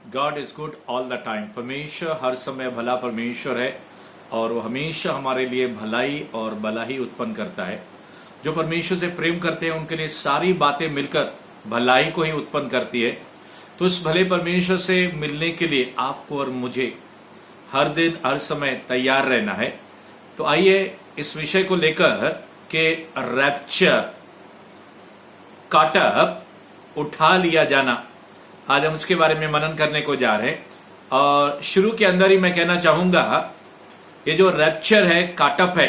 God is good all the time. परमेश्वर हर समय भला परमेश्वर है और वो हमेशा हमारे लिए भलाई और भला ही उत्पन्न करता है। जो परमेश्वर से प्रेम करते हैं उनके लिए सारी बातें मिलकर भलाई को ही उत्पन्न करती है। तो इस भले परमेश्वर से मिलने के लिए आपको और मुझे हर दिन हर समय तैयार रहना है। तो आइए इस विषय को लेकर के रैप्चर, काटअप, उठा लिया जाना, आज हम इसके बारे में मनन करने को जा रहे हैं। और शुरू के अंदर ही मैं कहना चाहूंगा, ये जो रैप्चर है, काटअप है,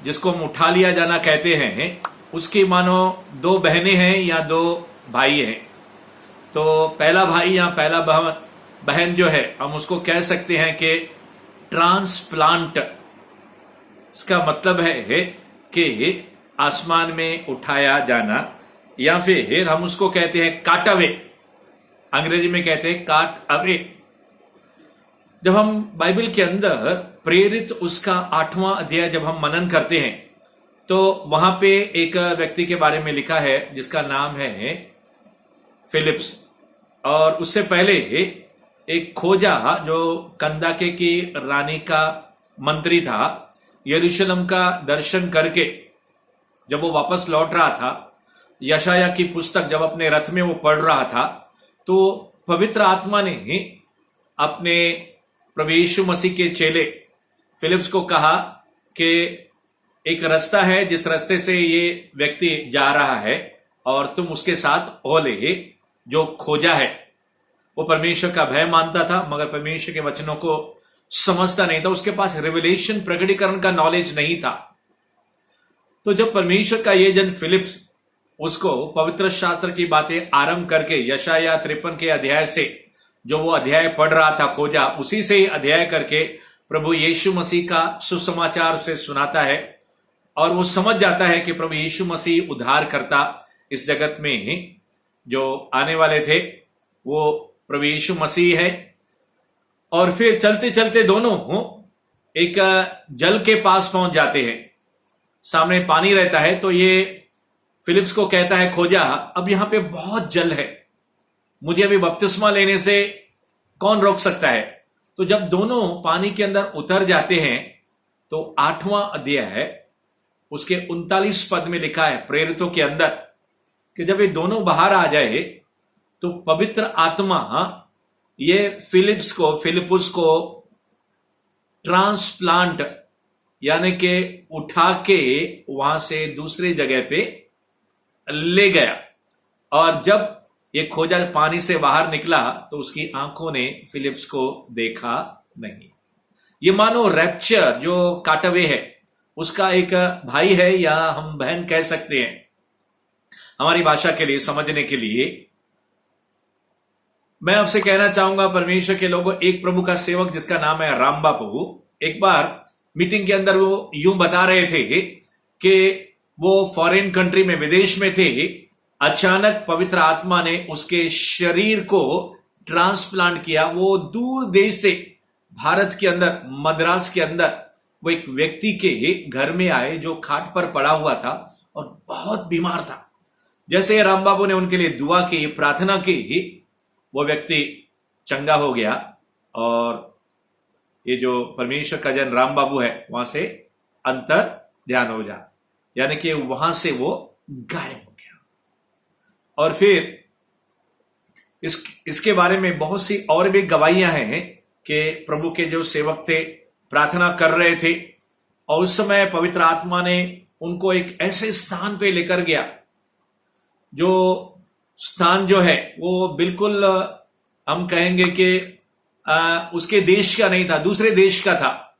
जिसको हम उठा लिया जाना कहते हैं, उसकी मानो दो बहनें हैं या दो भाई हैं। तो पहला भाई या पहला बहन जो है, हम उसको कह सकते हैं कि ट्रांसप्लांट। इसका मतलब है कि आसमान में उठाया जाना, या फिर हम उसको कहते हैं काट अवे, अंग्रेजी में कहते हैं काट अवे। जब हम बाइबल के अंदर प्रेरित उसका 8वां अध्याय जब हम मनन करते हैं, तो वहां पे एक व्यक्ति के बारे में लिखा है जिसका नाम है फिलिप्स। और उससे पहले एक खोजा जो कंदाके की रानी का मंत्री था, यरूशलेम का दर्शन करके जब वो वापस लौट रहा था, यशाया की पुस्तक जब अपने रथ में वो पढ़ रहा था, तो पवित्र आत्मा ने अपने प्रभु यीशु मसीह के चेले फिलिप्स को कहा कि एक रास्ता है जिस रास्ते से ये व्यक्ति जा रहा है और तुम उसके साथ हो ले। जो खोजा है वो परमेश्वर का भय मानता था, मगर परमेश्वर के वचनों को समझता नहीं था। उसके पास रिविलेशन, प्रकटीकरण का नॉलेज नहीं था। तो जब परमेश्वर का ये जन फिलिप्स उसको पवित्र शास्त्र की बातें आरंभ करके यशाया 53 के अध्याय से जो वो अध्याय पढ़ रहा था, खोजा, उसी से ही अध्याय करके प्रभु यीशु मसीह का सुसमाचार उसे सुनाता है। और वो समझ जाता है कि प्रभु यीशु मसीह उद्धार करता इस जगत में जो आने वाले थे वो प्रभु यीशु मसीह है। और फिर चलते चलते दोनों एक जल के पास पहुंच जाते हैं। सामने पानी रहता है, तो ये फिलिप्स को कहता है, खोजा, अब यहां पे बहुत जल है, मुझे अभी बपतिस्मा लेने से कौन रोक सकता है। तो जब दोनों पानी के अंदर उतर जाते हैं, तो 8वां अध्याय उसके 39 पद में लिखा है प्रेरितों के अंदर कि जब ये दोनों बाहर आ जाए तो पवित्र आत्मा ये फिलिपुस को ट्रांसप्लांट यानी कि उठा के वहां से दूसरे जगह पे ले गया। और जब ये खोजा पानी से बाहर निकला तो उसकी आंखों ने फिलिप्स को देखा नहीं। ये मानो रैप्चर जो काटवे है उसका एक भाई है, या हम बहन कह सकते हैं हमारी भाषा के लिए समझने के लिए। मैं आपसे कहना चाहूंगा, परमेश्वर के लोगों, एक प्रभु का सेवक जिसका नाम है राम बापू, एक बार मीटिंग के अंदर वो यूं बता रहे थे कि वो फॉरेन कंट्री में, विदेश में थे। अचानक पवित्र आत्मा ने उसके शरीर को ट्रांसप्लांट किया। वो दूर देश से भारत के अंदर, मद्रास के अंदर, वो एक व्यक्ति के घर में आए जो खाट पर पड़ा हुआ था और बहुत बीमार था। जैसे राम बाबू ने उनके लिए दुआ की, प्रार्थना की, वो व्यक्ति चंगा हो गया। और ये जो परमेश्वर का जन राम बाबू है, वहां से अंतर ध्यान हो जा, यानी कि वहां से वो गायब हो गया। और फिर इसके बारे में बहुत सी और भी गवाहियां हैं कि प्रभु के जो सेवक थे प्रार्थना कर रहे थे, और उस समय पवित्र आत्मा ने उनको एक ऐसे स्थान पे लेकर गया, जो स्थान जो है वो बिल्कुल हम कहेंगे कि उसके देश का नहीं था, दूसरे देश का था।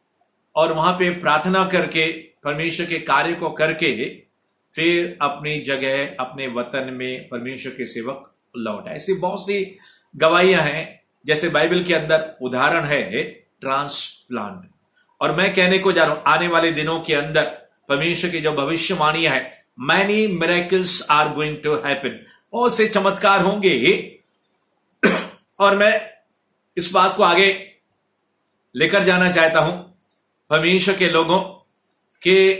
और वहां पे प्रार्थना करके, परमेश्वर के कार्य को करके, फिर अपनी जगह, अपने वतन में परमेश्वर के सेवक लौट आए। ऐसी बहुत सी गवाहियां हैं, जैसे बाइबल के अंदर उदाहरण है ट्रांसप्लांट। और मैं कहने को जा रहा हूं, आने वाले दिनों के अंदर परमेश्वर की जो भविष्यवाणियां है, many miracles are going to happen, बहुत से चमत्कार होंगे। और मैं इस बात को आगे लेकर जाना चाहता हूं परमेश्वर के लोगों के,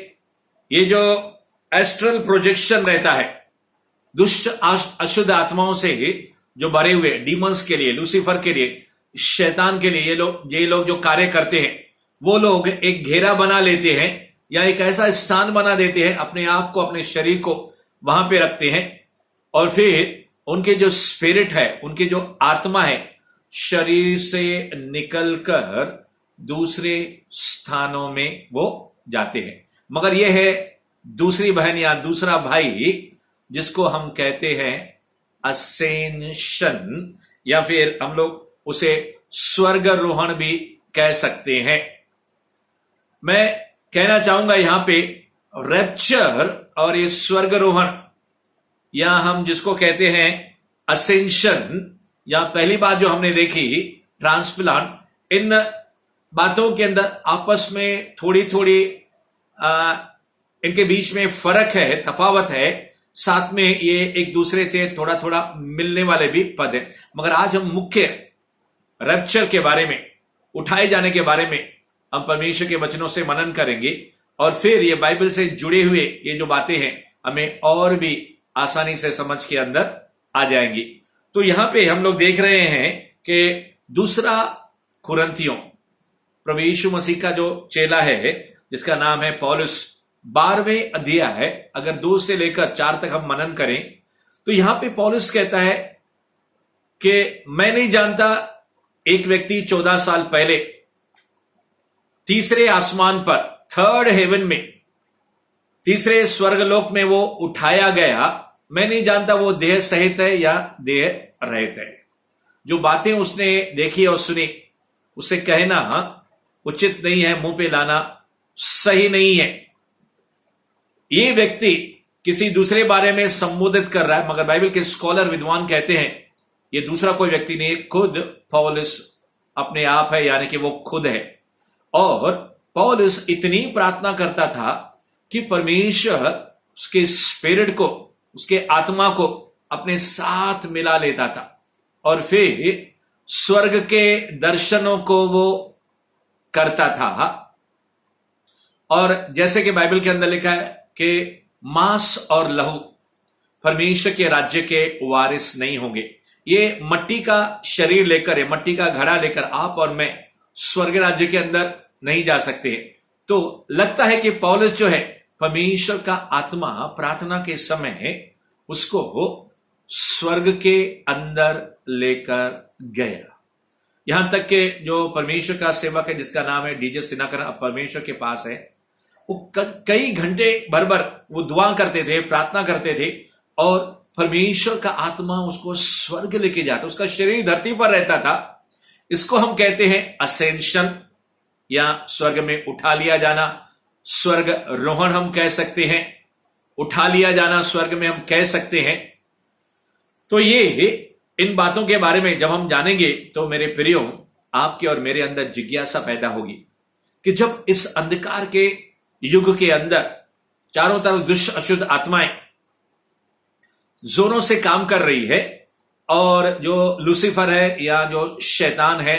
ये जो एस्ट्रल प्रोजेक्शन रहता है, दुष्ट अशुद्ध आत्माओं से जो भरे हुए डीमंस के लिए, लूसीफर के लिए, शैतान के लिए, ये लोग जो कार्य करते हैं, वो लोग एक घेरा बना लेते हैं या एक ऐसा स्थान बना देते हैं, अपने आप को, अपने शरीर को वहां पे रखते हैं, और फिर उनके जो स्पिरिट है, उनकी जो आत्मा है, शरीर से निकलकर दूसरे स्थानों में वो जाते हैं। मगर यह है दूसरी बहन या दूसरा भाई, जिसको हम कहते हैं असेंशन, या फिर हम लोग उसे स्वर्गारोहण भी कह सकते हैं। मैं कहना चाहूंगा यहां पे रैप्चर और ये स्वर्गारोहण, या हम जिसको कहते हैं असेंशन, या पहली बात जो हमने देखी ट्रांसप्लांट, इन बातों के अंदर आपस में थोड़ी थोड़ी इनके बीच में फर्क है, तफावत है, साथ में ये एक दूसरे से थोड़ा थोड़ा मिलने वाले भी पद है। मगर आज हम मुख्य रैप्चर के बारे में, उठाए जाने के बारे में हम परमेश्वर के वचनों से मनन करेंगे, और फिर ये बाइबल से जुड़े हुए ये जो बातें हैं हमें और भी आसानी से समझ के अंदर आ जाएंगी। तो यहां पे हम लोग देख रहे हैं कि दूसरा कुरिन्थियों, प्रभु यीशु मसीह का जो चेला है, जिसका नाम है पौलुस, 12वें अध्याय है, अगर 2 से लेकर 4 तक हम मनन करें, तो यहां पे पौलुस कहता है कि मैं नहीं जानता, एक व्यक्ति 14 साल पहले तीसरे आसमान पर, थर्ड हेवन में, तीसरे स्वर्गलोक में वो उठाया गया। मैं नहीं जानता वो देह सहित है या देह रहित है। जो बातें उसने देखी और सुनी, उसे कहना उचित नहीं है, मुंह पे लाना सही नहीं है। ये व्यक्ति किसी दूसरे बारे में संबोधित कर रहा है, मगर बाइबल के स्कॉलर, विद्वान कहते हैं ये दूसरा कोई व्यक्ति नहीं, खुद पौलुस अपने आप है, यानी कि वो खुद है। और पौलुस इतनी प्रार्थना करता था कि परमेश्वर उसके स्पिरिट को, उसके आत्मा को अपने साथ मिला लेता था, और फिर स्वर्ग के दर्शनों को वो करता था। और जैसे कि बाइबल के अंदर लिखा है कि मांस और लहू परमेश्वर के राज्य के वारिस नहीं होंगे। ये मट्टी का शरीर लेकर, मट्टी का घड़ा लेकर आप और मैं स्वर्ग राज्य के अंदर नहीं जा सकते। तो लगता है कि पौलुस जो है, परमेश्वर का आत्मा प्रार्थना के समय उसको स्वर्ग के अंदर लेकर गया। यहां तक कि जो परमेश्वर का सेवक है, जिसका नाम है डीजे सिन्हा, अब परमेश्वर के पास है, वो कई घंटे भर वो दुआ करते थे, प्रार्थना करते थे, और परमेश्वर का आत्मा उसको स्वर्ग लेके जाता, उसका शरीर धरती पर रहता था। इसको हम कहते हैं असेंशन, या स्वर्ग में उठा लिया जाना, स्वर्ग रोहण हम कह सकते हैं, उठा लिया जाना स्वर्ग में हम कह सकते हैं। तो ये इन बातों के बारे में जब हम जानेंगे, तो मेरे प्रियो, आपके और मेरे अंदर जिज्ञासा पैदा होगी कि जब इस अंधकार के युग के अंदर चारों तरफ दुष्ट अशुद्ध आत्माएं जोरों से काम कर रही है, और जो लूसीफर है या जो शैतान है,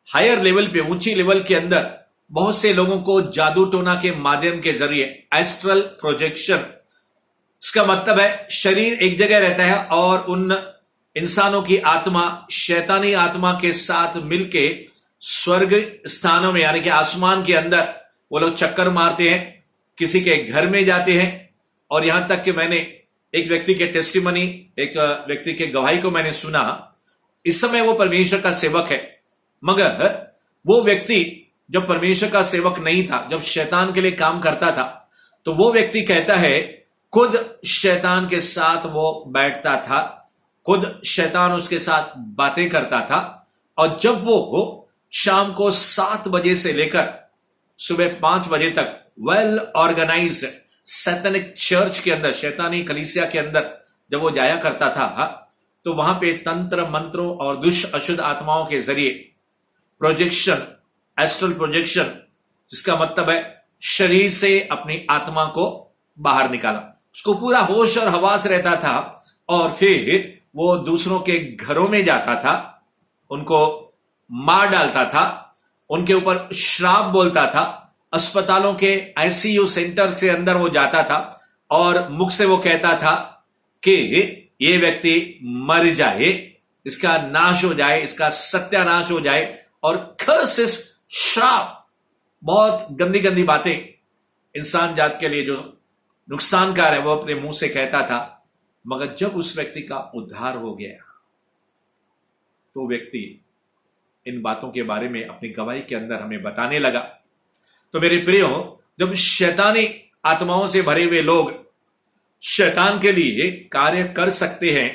हायर लेवल पे, ऊंची लेवल के अंदर बहुत से लोगों को जादू टोना के माध्यम के जरिए, एस्ट्रल प्रोजेक्शन, इसका मतलब है शरीर एक जगह रहता है और उन इंसानों की आत्मा शैतानी आत्मा के साथ मिलके स्वर्ग स्थानों में, यानी कि आसमान के अंदर वो लोग चक्कर मारते हैं, किसी के घर में जाते हैं। और यहां तक कि मैंने एक व्यक्ति के टेस्टिमनी, एक व्यक्ति के गवाही को मैंने सुना। इस समय वो परमेश्वर का सेवक है, मगर वो व्यक्ति जब परमेश्वर का सेवक नहीं था, जब शैतान के लिए काम करता था, तो वो व्यक्ति कहता है खुद शैतान के साथ वो बैठता था, खुद शैतान उसके साथ बातें करता था। और जब वो शाम को 7 बजे से लेकर सुबह 5 बजे तक वेल ऑर्गेनाइज्ड सैतानिक चर्च के अंदर, शैतानी कलीसिया के अंदर जब वो जाया करता था, तो वहां पे तंत्र मंत्रों और दुष्ट अशुद्ध आत्माओं के जरिए प्रोजेक्शन, एस्ट्रल प्रोजेक्शन, जिसका मतलब है शरीर से अपनी आत्मा को बाहर निकाला। उसको पूरा होश और हवास रहता था, और फिर वो दूसरों के घरों में जाता था, उनको मार डालता था, उनके ऊपर श्राप बोलता था, अस्पतालों के आईसीयू सेंटर के अंदर वो जाता था और मुख से वो कहता था कि ये व्यक्ति मर जाए, इसका नाश हो जाए, इसका सत्यानाश हो जाए, और कर्सेस, श्राप, बहुत गंदी गंदी बातें इंसान जात के लिए जो नुकसानकार है वो अपने मुंह से कहता था। मगर जब उस व्यक्ति का उद्धार हो गया तो व्यक्ति इन बातों के बारे में अपनी गवाही के अंदर हमें बताने लगा। तो मेरे प्रियो, जब शैतानी आत्माओं से भरे हुए लोग शैतान के लिए कार्य कर सकते हैं,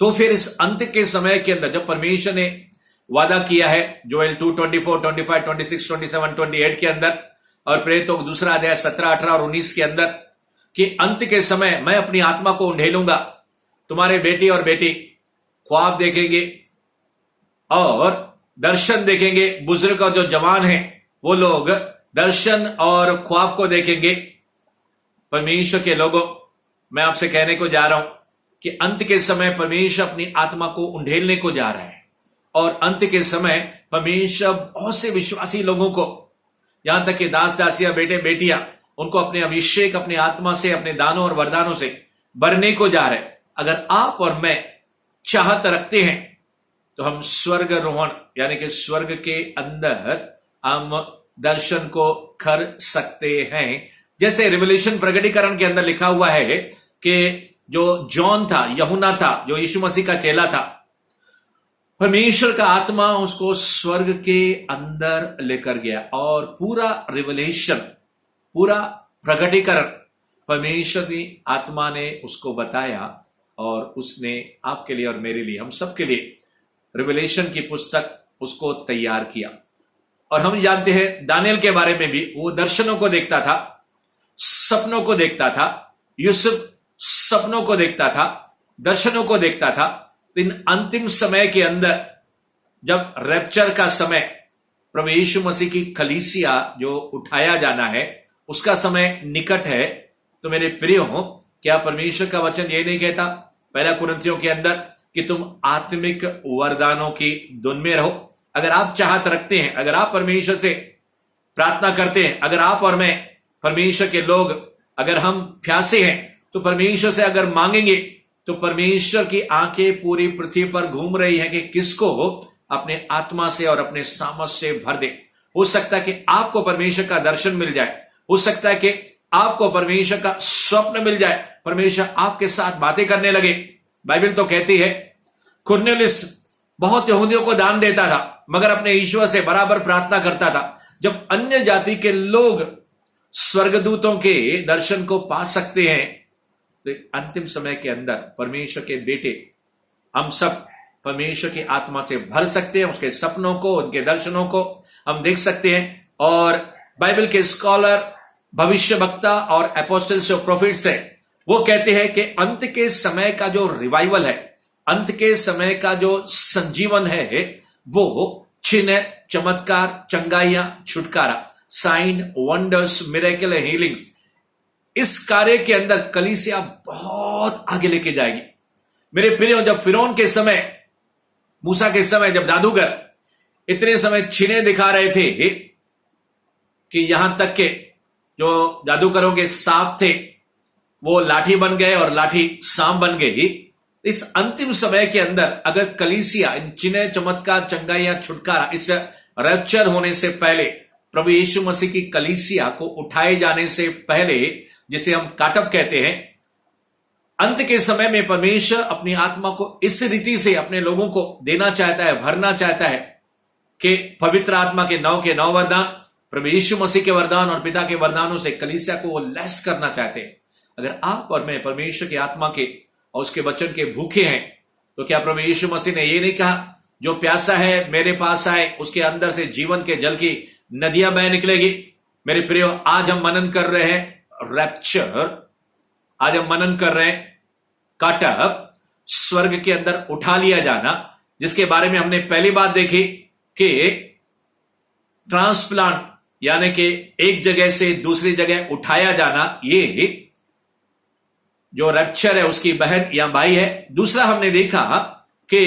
तो फिर इस अंत के समय के अंदर जब परमेश्वर ने वादा किया है जोएल 2:24, 25, 26, 27, 28 के अंदर, और प्रेरितों का दूसरा अध्याय 17, 18 और 19 के अंदर, कि अंत के समय मैं अपनी आत्मा को उंडेलूंगा, तुम्हारे बेटी और बेटी ख्वाब देखेंगे और दर्शन देखेंगे। बुजुर्ग और जो जवान हैं वो लोग दर्शन और ख्वाब को देखेंगे। परमेश्वर के लोगों, मैं आपसे कहने को जा रहा हूं कि अंत के समय परमेश्वर अपनी आत्मा को उंडेलने को जा रहे हैं, और अंत के समय परमेश्वर बहुत से विश्वासी लोगों को, यहां तक कि दास दासियां, बेटे बेटियां, उनको अपने अभिषेक, अपनी आत्मा से, अपने दानों और वरदानों से भरने को जा रहे हैं। अगर आप और मैं चाहत रखते हैं तो हम स्वर्गारोहण यानी कि स्वर्ग के अंदर हम दर्शन को कर सकते हैं। जैसे रिवलेशन, प्रकटीकरण के अंदर लिखा हुआ है कि जो जॉन था, यूहन्ना था, जो यीशु मसीह का चेला था, परमेश्वर का आत्मा उसको स्वर्ग के अंदर लेकर गया, और पूरा रिवलेशन, पूरा प्रकटीकरण परमेश्वर की आत्मा ने उसको बताया, और उसने आपके लिए और मेरे लिए, हम सबके लिए रिवलेशन की पुस्तक उसको तैयार किया। और हम जानते हैं दानियल के बारे में भी, वो दर्शनों को देखता था, सपनों को देखता था। यूसुफ सपनों को देखता था, दर्शनों को देखता था। इन अंतिम समय के अंदर जब रैप्चर का समय, प्रभु यीशु मसीह की कलीसिया जो उठाया जाना है, उसका समय निकट है। तो मेरे प्रियो, क्या परमेश्वर का वचन ये नहीं कहता पहला कुरिन्थियों के अंदर कि तुम आत्मिक वरदानों की धुन में रहो? अगर आप चाहत रखते हैं, अगर आप परमेश्वर से प्रार्थना करते हैं, अगर आप और मैं परमेश्वर के लोग, अगर हम प्यासे हैं, तो परमेश्वर से अगर मांगेंगे, तो परमेश्वर की आंखें पूरी पृथ्वी पर घूम रही हैं कि किसको अपने आत्मा से और अपने सामर्थ से भर दे। हो सकता है कि आपको परमेश्वर का दर्शन मिल जाए, हो सकता है कि आपको परमेश्वर का स्वप्न मिल जाए, परमेश्वर आपके साथ बातें करने लगे। बाइबल तो कहती है कुरनेलियुस बहुत यहूदियों को दान देता था, मगर अपने ईश्वर से बराबर प्रार्थना करता था। जब अन्य जाति के लोग स्वर्गदूतों के दर्शन को पा सकते हैं, तो अंतिम समय के अंदर परमेश्वर के बेटे, हम सब परमेश्वर की आत्मा से भर सकते हैं। उसके सपनों को, उनके दर्शनों को हम देख सकते हैं। और बाइबल के स्कॉलर, भविष्य वक्ता और एपोस्टल्स और प्रोफिट्स है, वो कहते हैं कि अंत के समय का जो रिवाइवल है, अंत के समय का जो संजीवन है, वो चिन्ह, चमत्कार, चंगाइयां, छुटकारा, साइन, वंडर्स, मिरेकल, हीलिंग, इस कार्य के अंदर कलीसिया बहुत आगे लेके जाएगी। मेरे प्रियो, जब फिरौन के समय, मूसा के समय, जब जादूगर इतने समय चिन्ह दिखा रहे थे कि यहां तक के जो जादूगरों के सांप थे वो लाठी बन गए और लाठी सांप बन गई, इस अंतिम समय के अंदर अगर कलीसिया इन चिन्ह, चमत्कार, चंगाइयां, छुटकारा, इस रैप्चर होने से पहले, प्रभु यीशु मसीह की कलीसिया को उठाए जाने से पहले, जिसे हम काटअप कहते हैं, अंत के समय में परमेश्वर अपनी आत्मा को इस रीति से अपने लोगों को देना चाहता है, भरना चाहता है कि पवित्र आत्मा के 9 वरदान, प्रभु यीशु मसीह के वरदान और पिता के वरदानों से कलीसिया को वो लैस करना चाहते हैं। अगर आप और मैं परमेश्वर की आत्मा के और उसके वचन के भूखे हैं, तो क्या प्रभु यीशु मसीह ने ये नहीं कहा, जो प्यासा है मेरे पास आए, उसके अंदर से जीवन के जल की नदियां बह निकलेगी? मेरे प्रियो, आज हम मनन कर रहे हैं रैप्चर, आज हम मनन कर रहे हैं काटअप, स्वर्ग के अंदर उठा लिया जाना, जिसके बारे में हमने पहली बात देखी कि ट्रांसप्लांट यानी कि एक जगह से दूसरी जगह उठाया जाना, ये जो रैप्चर है उसकी बहन या भाई है। दूसरा हमने देखा कि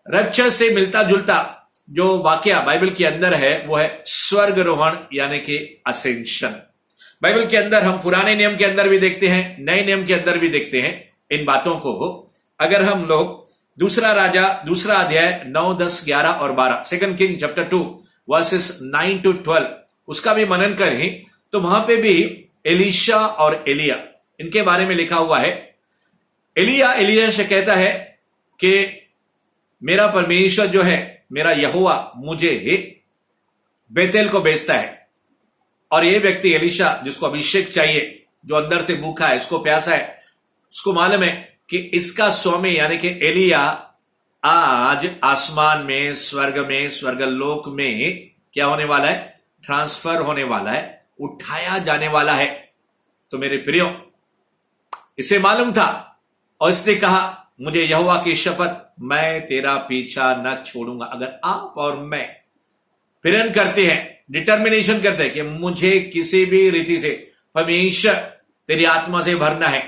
रैप्चर से मिलता जुलता जो वाकया बाइबल के अंदर है वो है स्वर्गारोहण यानी कि असेंशन। बाइबल के अंदर हम पुराने नियम के अंदर भी देखते हैं, नए नियम के अंदर भी देखते हैं इन बातों को अगर हम लोग दूसरा राजा दूसरा अध्याय 9, 10, 11 और 12 second king chapter 2 versus 9 to 12 उसका भी मनन करें तो वहां पे भी एलीशा और एलिया इनके बारे में लिखा हुआ है। एलिया एलिया से कहता है कि मेरा परमेश्वर जो है, मेरा यहोवा मुझे बेतेल को भेजता है। और ये व्यक्ति एलीशा जिसको अभिषेक चाहिए, जो अंदर से भूखा है, उसको प्यासा है, उसको मालूम है कि इसका स्वामी यानी कि एलिया आज आसमान में, स्वर्गलोक में क्या होने वाला है? ट्रांसफर होने वाला है, उठाया जाने वाला है। तो मेरे प्रियो, इसे मालूम था और इसने कहा मुझे यहोवा की शपथ, मैं तेरा पीछा न छोड़ूंगा। अगर आप और मैं प्रण करते हैं, डिटर्मिनेशन करते हैं कि मुझे किसी भी रीति से परमेश्वर तेरी आत्मा से भरना है,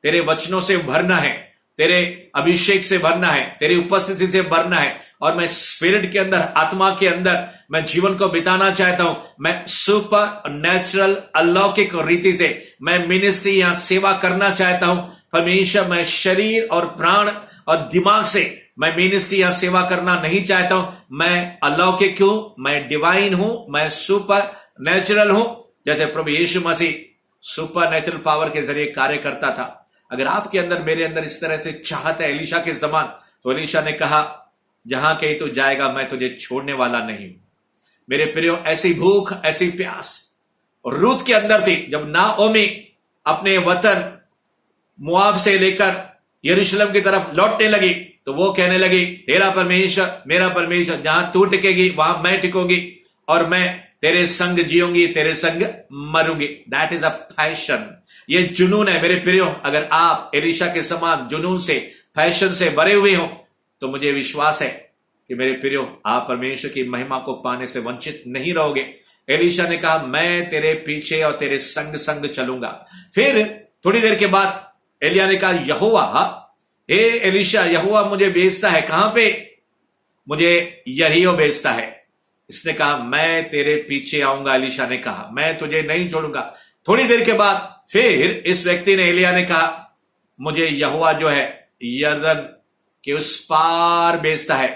तेरे वचनों से भरना है, तेरे अभिषेक से भरना है, तेरी उपस्थिति से भरना है, और मैं स्पिरिट के अंदर, आत्मा के अंदर मैं जीवन को बिताना चाहता हूं, मैं सुपर नेचुरल अलौकिक रीति से मैं मिनिस्ट्री या सेवा करना चाहता हूं। परमेश्वर, मैं शरीर और प्राण और दिमाग से मैं मिनिस्ट्री या सेवा करना नहीं चाहता हूं। मैं अलौकिक हूं, मैं डिवाइन हूं, मैं सुपर नेचुरल हूं, जैसे प्रभु यीशु मसीह सुपर नेचुरल पावर के जरिए कार्य करता था। अगर आपके अंदर, मेरे अंदर इस तरह से चाहत है एलीशा के समान, तो एलीशा ने कहा जहां कहीं तू जाएगा मैं तुझे छोड़ने वाला नहीं हूं। मेरे प्रियो, ऐसी भूख, ऐसी प्यास रूत के अंदर थी। जब नाओमी अपने वतन मुआब से लेकर यरूशलेम की तरफ लौटने लगी तो वो कहने लगी तेरा परमेश्वर, मेरा परमेश्वर, जहां तू टिकेगी वहां मैं टिकूंगी और मैं तेरे संग जीऊंगी, तेरे संग मरूंगी। दैट इज अ पैशन, ये जुनून है मेरे प्रियो। अगर आप एलीशा के समान जुनून से, पैशन से भरे हुए हो तो मुझे विश्वास है कि मेरे प्रियो, आप परमेश्वर की महिमा को पाने से वंचित नहीं रहोगे। एलीशा ने कहा मैं तेरे पीछे और तेरे संग संग चलूंगा। फिर थोड़ी देर के बाद एलिया ने कहा यहोवा, हे एलीशा, यहोवा मुझे भेजता है। कहां पे? मुझे यरीहो भेजता है। इसने कहा मैं तेरे पीछे आऊंगा। एलीशा ने कहा मैं तुझे नहीं छोड़ूंगा। थोड़ी देर के बाद फिर इस व्यक्ति ने, एलिया ने कहा मुझे यहोवा जो है यरदन के उस पार भेजता है।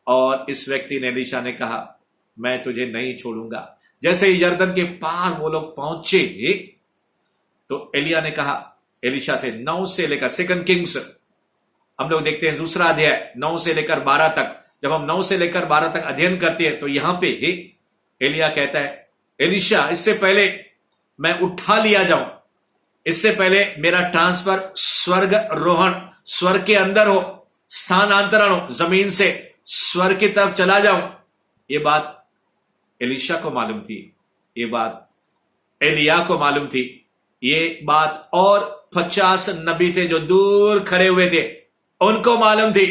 और इस व्यक्ति ने, एलीशा ने कहा मैं तुझे नहीं छोड़ूंगा। जैसे ही यरदन के पार वो लोग पहुंचे तो एलिया ने कहा एलीशा से, 9 से लेकर सेकंड किंग्स हम लोग देखते हैं दूसरा अध्याय 9 से लेकर 12 तक। जब हम 9 से लेकर 12 तक अध्ययन करते हैं तो यहां पे एलिया कहता है एलीशा, इससे पहले मैं उठा लिया जाऊं, इससे पहले मेरा ट्रांसफर स्वर्ग रोहण, स्वर्ग के अंदर हो, स्थानांतरण हो, जमीन से स्वर्ग की तरफ चला जाऊं। ये बात एलीशा को मालूम थी, ये बात एलिया को मालूम थी, ये बात और 50 नबी थे जो दूर खड़े हुए थे उनको मालूम थी,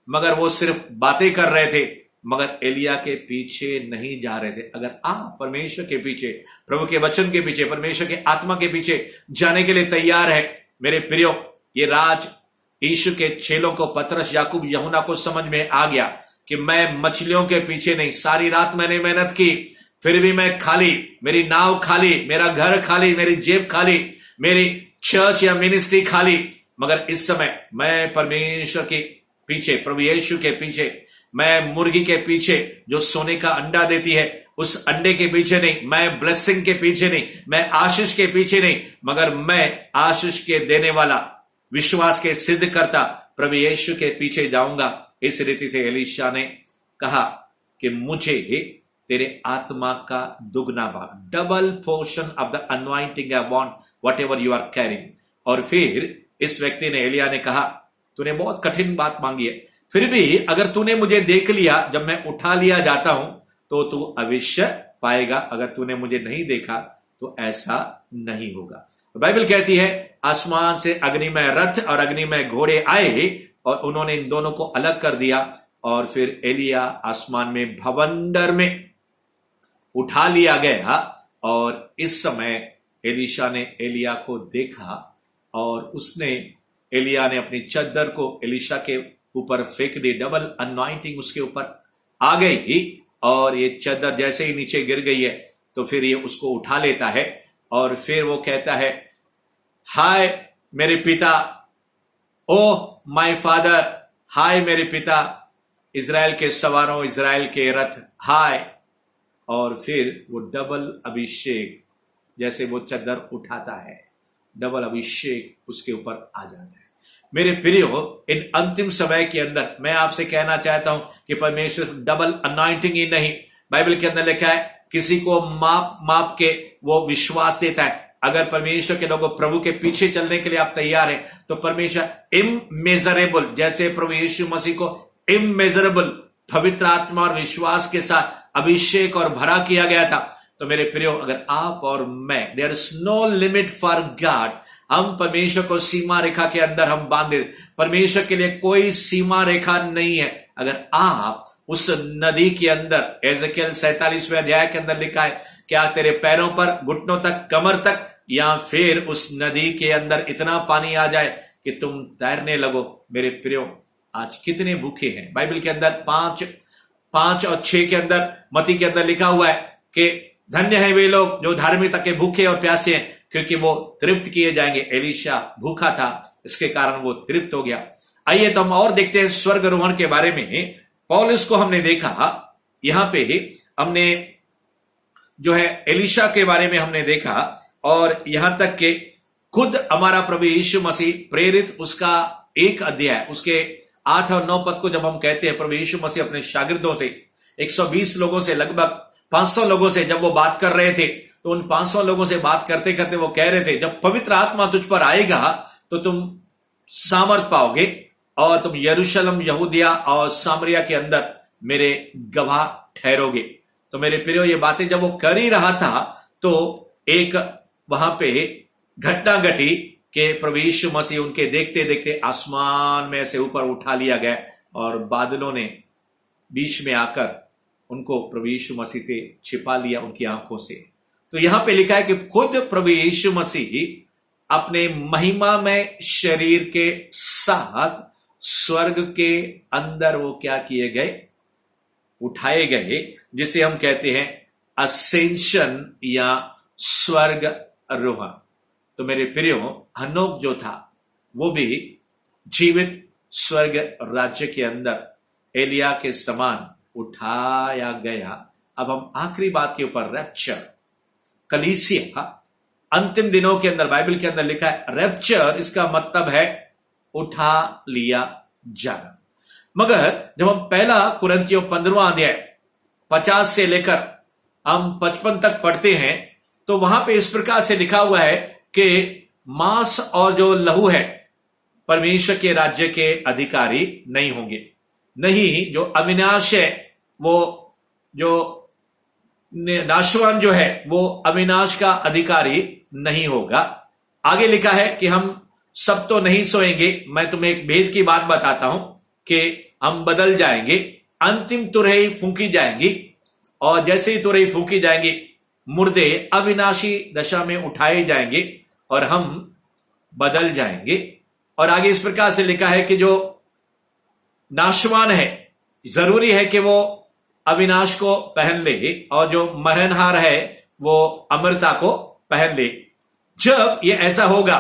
मगर वो सिर्फ बातें कर रहे थे, मगर एलिया के पीछे नहीं जा रहे थे। अगर आप परमेश्वर के पीछे, प्रभु के वचन के पीछे, परमेश्वर के आत्मा के पीछे जाने के लिए तैयार है, मेरे प्रियो, ये राज यीशु के चेलों को, पतरस, याकूब, यूहन्ना को समझ में आ गया कि मैं मछलियों के पीछे नहीं, सारी रात मैंने मेहनत की, फिर भी मैं खाली, मेरी नाव खाली, मेरा घर खाली, मेरी जेब खाली, मेरी चर्च या मिनिस्ट्री खाली, मगर इस समय मैं परमेश्वर के पीछे, प्रभु यीशु के पीछे, मैं मुर्गी के पीछे जो सोने का अंडा देती है उस अंडे के पीछे नहीं, मैं ब्लेसिंग के पीछे नहीं, मैं आशीष के पीछे नहीं, मगर मैं आशीष के देने वाला, विश्वास के सिद्ध करता प्रभु यीशु के पीछे जाऊंगा। इस रीति से एलीशा ने कहा कि मुझे तेरे आत्मा का दुगना भाग, double portion of the anointing I want whatever you are carrying. और फिर इस व्यक्ति ने, एलिया ने कहा तूने बहुत कठिन बात मांगी है, फिर भी अगर तूने मुझे देख लिया जब मैं उठा लिया जाता हूं तो तू अवश्य पाएगा, अगर तूने मुझे नहीं देखा तो ऐसा नहीं होगा। बाइबल कहती है आसमान से अग्निमय रथ और अग्निमय घोड़े आए और उन्होंने इन दोनों को अलग कर दिया, और फिर एलिया आसमान में भवंडर में उठा लिया गया। और इस समय एलीशा ने एलिया को देखा और उसने, एलिया ने अपनी चद्दर को एलीशा के ऊपर फेंक दी, डबल अनॉइंटिंग उसके ऊपर आ गई, और ये चद्दर जैसे ही नीचे गिर गई है तो फिर ये उसको उठा लेता है और फिर वो कहता है हाय मेरे पिता, ओह माय फादर, हाय मेरे पिता, इजराइल के सवारों, इजराइल के रथ, हाय। और फिर वो डबल अभिषेक, जैसे वो चद्दर उठाता है, डबल अभिषेक उसके ऊपर आ जाता है। मेरे प्रियो, इन अंतिम समय के अंदर मैं आपसे कहना चाहता हूं कि परमेश्वर डबल अनॉइंटिंग ही नहीं, बाइबल के अंदर लिखा है किसी को माप माप के वो विश्वास देता है। अगर परमेश्वर के लोगों प्रभु के पीछे चलने के लिए आप तैयार हैं तो परमेश्वर इमेजरेबल, जैसे प्रभु यीशु मसीह को इमेजरेबल पवित्र आत्मा और विश्वास के साथ अभिषेक और भरा किया गया था, तो मेरे प्रियो अगर आप और मैं, there is no limit for God, हम परमेश्वर को सीमा रेखा के अंदर हम बांधे, परमेश्वर के लिए कोई सीमा रेखा नहीं है। अगर आप उस नदी के अंदर, एजेकियल 47वें अध्याय के अंदर लिखा है, क्या तेरे पैरों पर, घुटनों तक, कमर तक, या फिर उस नदी के अंदर इतना पानी आ जाए कि तुम तैरने लगो। मेरे प्रियो, आज कितने भूखे हैं। बाइबल के अंदर 5 और 6 के अंदर, मत्ती के अंदर लिखा हुआ है कि धन्य है वे लोग जो धार्मिकता के भूखे और प्यासे हैं, क्योंकि वो तृप्त किए जाएंगे। एलीशा भूखा था, इसके कारण वो तृप्त हो गया। आइए तो हम और देखते हैं स्वर्गारोहण के बारे में। पौलुस को हमने देखा, यहां पे हमने जो है एलीशा के बारे में हमने देखा, और यहां तक कि खुद हमारा प्रभु यीशु मसीह प्रेरित उसका 1 अध्याय, उसके 8 और 9 पद को जब हम कहते हैं, प्रभु यीशु मसीह अपने शागिर्दों से, 120 लोगों से, लगभग 500 लोगों से जब वो बात कर रहे थे, तो उन 500 लोगों से बात करते करते वो कह रहे थे, जब पवित्र आत्मा तुझ पर आएगा तो तुम सामर्थ पाओगे और तुम यरूशलेम, यहूदिया और सामरिया के अंदर मेरे गवाह ठहरोगे। तो मेरे प्रियो, ये बातें जब वो कर ही रहा था तो एक वहां पे घटना घटी कि प्रभु यीशु मसीह उनके देखते देखते आसमान में ऐसे ऊपर उठा लिया गया और बादलों ने बीच में आकर उनको प्रभु यीशु मसीह से छिपा लिया, उनकी आंखों से। तो यहां पे लिखा है कि खुद प्रभु यीशु मसीह अपने महिमा में शरीर के साथ स्वर्ग के अंदर वो क्या किए गए, उठाए गए, जिसे हम कहते हैं असेंशन या स्वर्ग आरोहण। तो मेरे प्रियो, हनोक जो था वो भी जीवित स्वर्ग राज्य के अंदर एलिया के समान उठाया गया। अब हम आखिरी बात के ऊपर, रैप्चर, कलीसिया अंतिम दिनों के अंदर, बाइबल के अंदर लिखा है रैप्चर, इसका मतलब है उठा लिया जाना। मगर जब हम पहला कुरिन्थियों 15वां अध्याय 50 से लेकर हम 55 तक पढ़ते हैं, तो वहां पे इस प्रकार से लिखा हुआ है कि मांस और जो लहू है परमेश्वर के राज्य के अधिकारी नहीं होंगे, नहीं जो अविनाश है, वो जो नाशवान जो है वो अविनाश का अधिकारी नहीं होगा। आगे लिखा है कि हम सब तो नहीं सोएंगे। मैं तुम्हें एक भेद की बात बताता हूं कि हम बदल जाएंगे, अंतिम तुरही फूंकी जाएंगी, और जैसे ही तुरही फूंकी जाएंगी मुर्दे अविनाशी दशा में उठाए जाएंगे और हम बदल जाएंगे। और आगे इस प्रकार से लिखा है कि जो नाशवान है जरूरी है कि वो अविनाश को पहन ले, और जो मरणहार है वो अमरता को पहन ले। जब ये ऐसा होगा,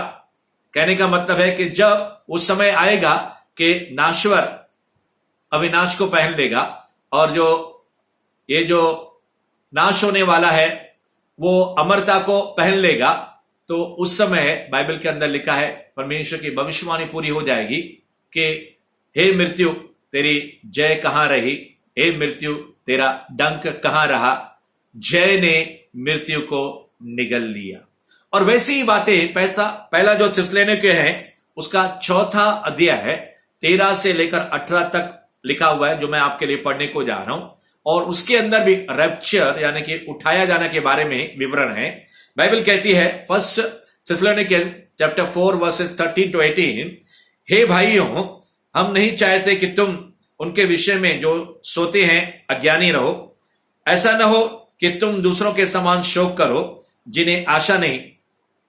कहने का मतलब है कि जब उस समय आएगा कि नाश्वर अविनाश को पहन लेगा और जो ये जो नाश होने वाला है वो अमरता को पहन लेगा, तो उस समय बाइबल के अंदर लिखा है, परमेश्वर की भविष्यवाणी पूरी हो जाएगी कि हे मृत्यु तेरी जय कहां रही, हे मृत्यु तेरा डंक कहां रहा, जय ने मृत्यु को निगल लिया। और वैसी ही बातें पहला जो थिस्सलुनीके है उसका 4था अध्याय है 13 से लेकर 18 तक लिखा हुआ है, जो मैं आपके लिए पढ़ने को जा रहा हूं। और उसके अंदर भी रैप्चर यानी कि उठाया जाने के बारे में विवरण है। बाइबल कहती है, first Thessalonica chapter 4 versus 13 to 18, हे भाइयों, हम नहीं चाहते कि तुम उनके विषय में जो सोते हैं अज्ञानी रहो। ऐसा न हो कि तुम दूसरों के समान शोक करो जिन्हें आशा नहीं,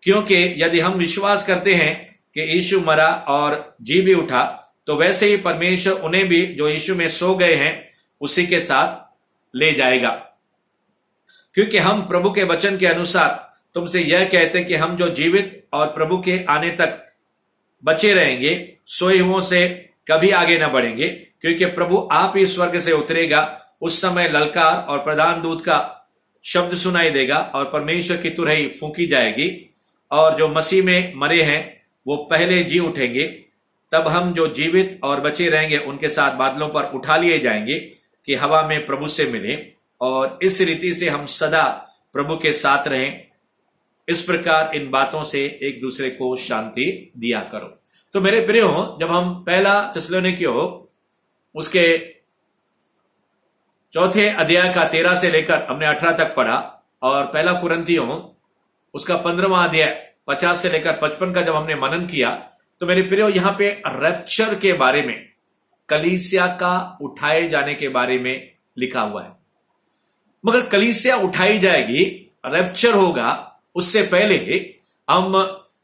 क्योंकि यदि हम विश्वास करते हैं कि यीशु मरा और जी भी उठा, तो वैसे ही परमेश्वर उन्हें भी जो यीशु में सो गए हैं उसी के साथ ले जाएगा। क्योंकि हम प्रभु के वचन के अनुसार तुमसे यह कहते हैं कि हम जो जीवित और प्रभु के आने तक बचे रहेंगे सोए हुओं से कभी आगे न बढ़ेंगे, क्योंकि प्रभु आप ही स्वर्ग से उतरेगा। उस समय ललकार और प्रधान दूत का शब्द सुनाई देगा और परमेश्वर की तुरही फूंकी जाएगी, और जो मसीह में मरे हैं वो पहले जी उठेंगे। तब हम जो जीवित और बचे रहेंगे उनके साथ बादलों पर उठा लिए जाएंगे कि हवा में प्रभु से मिले, और इस रीति से हम सदा प्रभु के साथ रहें। इस प्रकार इन बातों से एक दूसरे को शांति दिया करो। तो मेरे प्रियो, जब हम पहला थिस्सलुनीकियों उसके चौथे अध्याय का 13 से लेकर हमने 18 तक पढ़ा, और पहला कुरिन्थियों उसका 15वां अध्याय 50 से लेकर 55 का जब हमने मनन किया, तो मेरे प्रियो यहां पे रैप्चर के बारे में, कलीसिया का उठाए जाने के बारे में लिखा हुआ है। मगर कलीसिया उठाई जाएगी, रैप्चर होगा, उससे पहले हम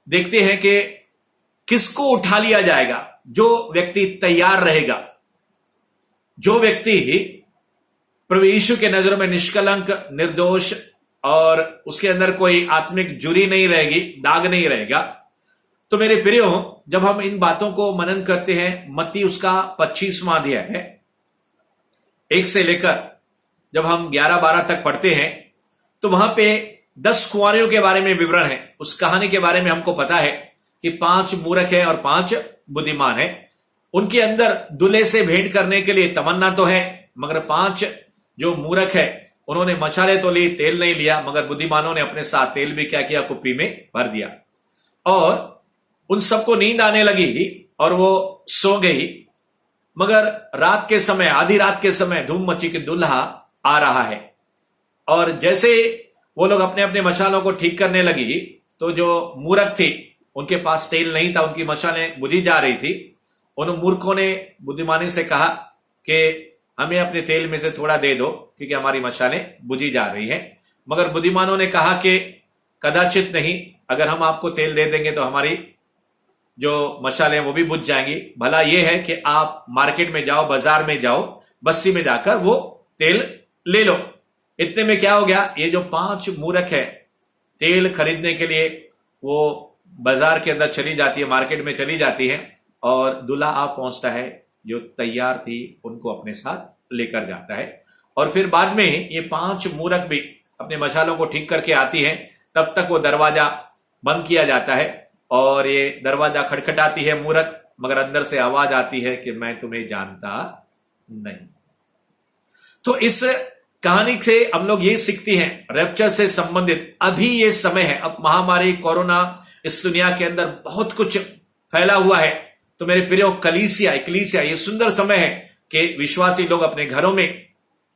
देखते हैं कि किसको उठा लिया जाएगा। जो व्यक्ति तैयार रहेगा, जो व्यक्ति प्रभु यीशु के नजरों में निष्कलंक, निर्दोष और उसके अंदर कोई आत्मिक जुरी नहीं रहेगी, दाग नहीं रहेगा। तो मेरे प्रियो, जब हम इन बातों को मनन करते हैं, मत्ती उसका 25वां अध्याय है, 1 से लेकर जब हम 11-12 तक पढ़ते हैं, तो वहां पे 10 कुंवारियों के बारे में विवरण है। उस कहानी के बारे में हमको पता है कि 5 मूर्ख हैं और 5 बुद्धिमान हैं। उनके अंदर दूल्हे से भेंट करने के लिए तमन्ना तो है, मगर 5 जो मूर्ख है उन्होंने मशाले तो ली, तेल नहीं लिया, मगर बुद्धिमानों ने अपने साथ तेल भी क्या किया, कुप्पी में भर दिया। और उन सबको नींद आने लगी और वो सो गई। मगर रात के समय, आधी रात के समय धूम मची कि दूल्हा आ रहा है, और जैसे वो लोग अपने अपने मशालों को ठीक करने लगी, तो जो मूर्ख थी उनके पास तेल नहीं था, उनकी मशालें बुझी जा रही थी। उन मूर्खों ने बुद्धिमानी से कहा कि हमें अपने तेल में से थोड़ा दे दो, क्योंकि हमारी मशालें बुझी जा रही हैं। मगर बुद्धिमानों ने कहा कि कदाचित नहीं, अगर हम आपको तेल दे देंगे तो हमारी जो मशालें वो भी बुझ जाएंगी। भला ये है कि आप मार्केट में जाओ, बाजार में जाओ, बस्ती में जाकर वो तेल ले लो। इतने में क्या हो गया, ये जो 5 मूर्ख है, तेल खरीदने के लिए वो बाजार के अंदर चली जाती है, मार्केट में चली जाती है, और दूल्हा आ पहुंचता है, जो तैयार थी उनको अपने साथ लेकर जाता है। और फिर बाद में ये 5 मूर्ख भी अपने मशालों को ठीक करके आती हैं। तब तक वो दरवाजा बंद किया जाता है, और ये दरवाजा खटखटाती है मूर्ख, मगर अंदर से आवाज आती है कि मैं तुम्हें जानता नहीं। तो इस कहानी से हम लोग ये सीखते हैं, रैप्चर से संबंधित अभी ये समय है। अब महामारी कोरोना इस दुनिया के अंदर बहुत कुछ फैला हुआ है। तो मेरे प्रियो, कलीसिया ये सुंदर समय है कि विश्वासी लोग अपने घरों में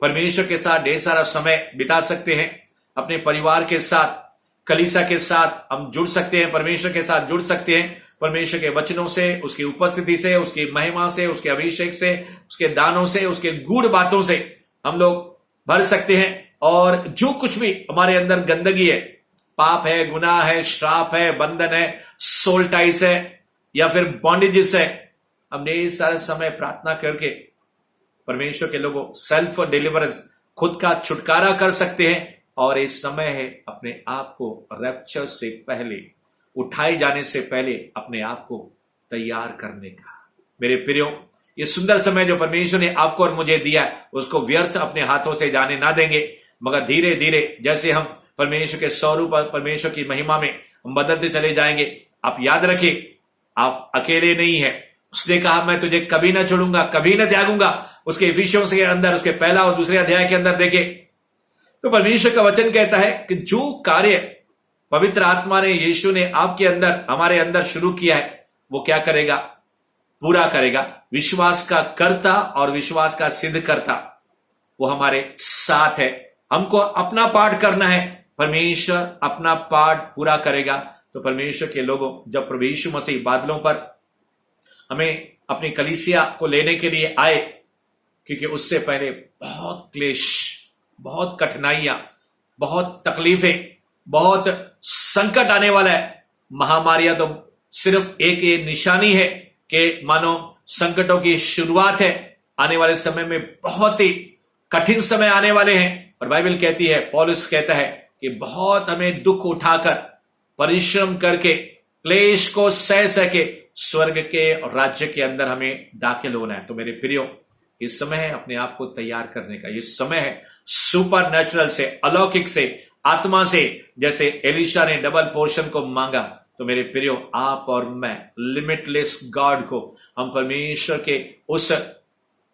परमेश्वर के साथ ढेर सारा समय बिता सकते हैं। अपने परिवार के साथ, कलीसिया के साथ हम जुड़ सकते हैं, परमेश्वर के साथ जुड़ सकते हैं। परमेश्वर के वचनों से, उसकी उपस्थिति से, उसकी महिमा से, उसके अभिषेक से, उसके दानों से, उसके गूढ़ बातों से हम लोग भर सकते हैं। और जो कुछ भी हमारे अंदर गंदगी है, पाप है, गुनाह है, श्राप है, बंधन है, सोल टाइस है, या फिर बॉन्डेजेस है, हमने इस सारे समय प्रार्थना करके परमेश्वर के लोगों सेल्फ डिलीवरेंस, खुद का छुटकारा कर सकते हैं। और इस समय है अपने आप को रैप्चर से पहले, उठाए जाने से पहले अपने आप को तैयार करने का। मेरे प्रियो, ये सुंदर समय जो परमेश्वर ने आपको और मुझे दिया है, उसको व्यर्थ अपने हाथों से जाने ना देंगे, मगर धीरे धीरे जैसे हम परमेश्वर के स्वरूप, परमेश्वर की महिमा में हम बदलते चले जाएंगे। आप याद रखें, आप अकेले नहीं है। उसने कहा मैं तुझे कभी ना छोड़ूंगा, कभी ना त्यागूंगा। उसके इफिसियों के अंदर, उसके पहला और दूसरे अध्याय के अंदर देखे तो परमेश्वर का वचन कहता है कि जो कार्य पवित्र आत्मा ने, यीशु ने आपके अंदर, हमारे अंदर शुरू किया है, वो क्या करेगा, पूरा करेगा। विश्वास का कर्ता और विश्वास का सिद्ध करता वो हमारे साथ है। हमको अपना पाठ करना है, परमेश्वर अपना पाठ पूरा करेगा। तो परमेश्वर के लोगों, जब प्रभु यीशु मसीह बादलों पर हमें अपनी कलीसिया को लेने के लिए आए, क्योंकि उससे पहले बहुत क्लेश, बहुत कठिनाइयां, बहुत तकलीफें, बहुत संकट आने वाला है। महामारियां तो सिर्फ एक ये निशानी है कि मानो संकटों की शुरुआत है। आने वाले समय में बहुत ही कठिन समय आने वाले हैं। और बाइबल कहती है, पौलुस कहता है कि बहुत हमें दुख उठाकर, परिश्रम करके, क्लेश को सह सके, स्वर्ग के राज्य के अंदर हमें दाखिल होना है। तो मेरे प्रियो, इस समय है अपने आप को तैयार करने का, ये समय है सुपर नेचुरल से, अलौकिक से, आत्मा से। जैसे एलिशा ने डबल पोर्शन को मांगा, तो मेरे प्रियो आप और मैं लिमिटलेस गॉड को, हम परमेश्वर के उस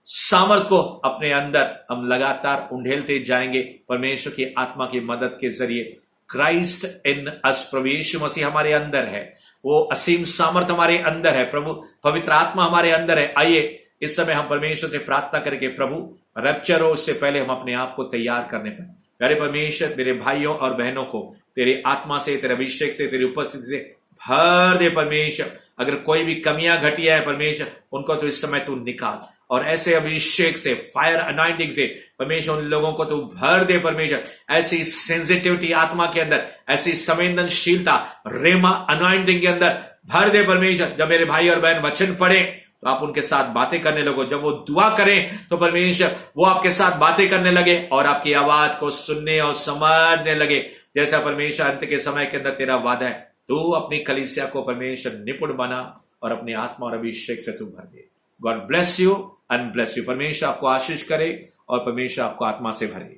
सामर्थ को अपने अंदर हम लगातार उंडेलते जाएंगे परमेश्वर की आत्मा की मदद के जरिए। क्राइस्ट इन अस, प्रभु यीशु मसीह हमारे अंदर है, वो असीम सामर्थ हमारे अंदर है, प्रभु पवित्र आत्मा हमारे अंदर है। आइए इस समय हम परमेश्वर से प्रार्थना करके प्रभु रैप्चर हो उससे पहले हम अपने आप को तैयार करने पाए। प्यारे परमेश्वर, मेरे भाइयों और बहनों को तेरी आत्मा से, तेरे अभिषेक से, तेरी उपस्थिति से भर दे परमेश्वर। अगर कोई भी कमियां घटिया है परमेश्वर, उनको तो इस समय तू निकाल, और ऐसे अभिषेक से, फायर अनॉइंटिंग से परमेश्वर उन लोगों को तू भर दे परमेश्वर। ऐसी सेंसिटिविटी आत्मा के अंदर, ऐसी संवेदनशीलता रेमा अनॉइंटिंग के अंदर भर दे परमेश्वर। जब मेरे भाई और बहन वचन पढ़े तो आप उनके साथ बातें करने लगो, जब वो दुआ करें तो परमेश्वर वो आपके साथ बातें करने लगे और आपकी आवाज को सुनने और समझने लगे। जैसा परमेश्वर अंत के समय के अंदर तेरा वादा है, तू अपनी कलीसिया को परमेश्वर निपुण बना और अपनी आत्मा और अभिषेक से तू भर दे। God bless you and bless you. परमेश्वर आपको आशीष करे और परमेश्वर आपको आत्मा से भरे।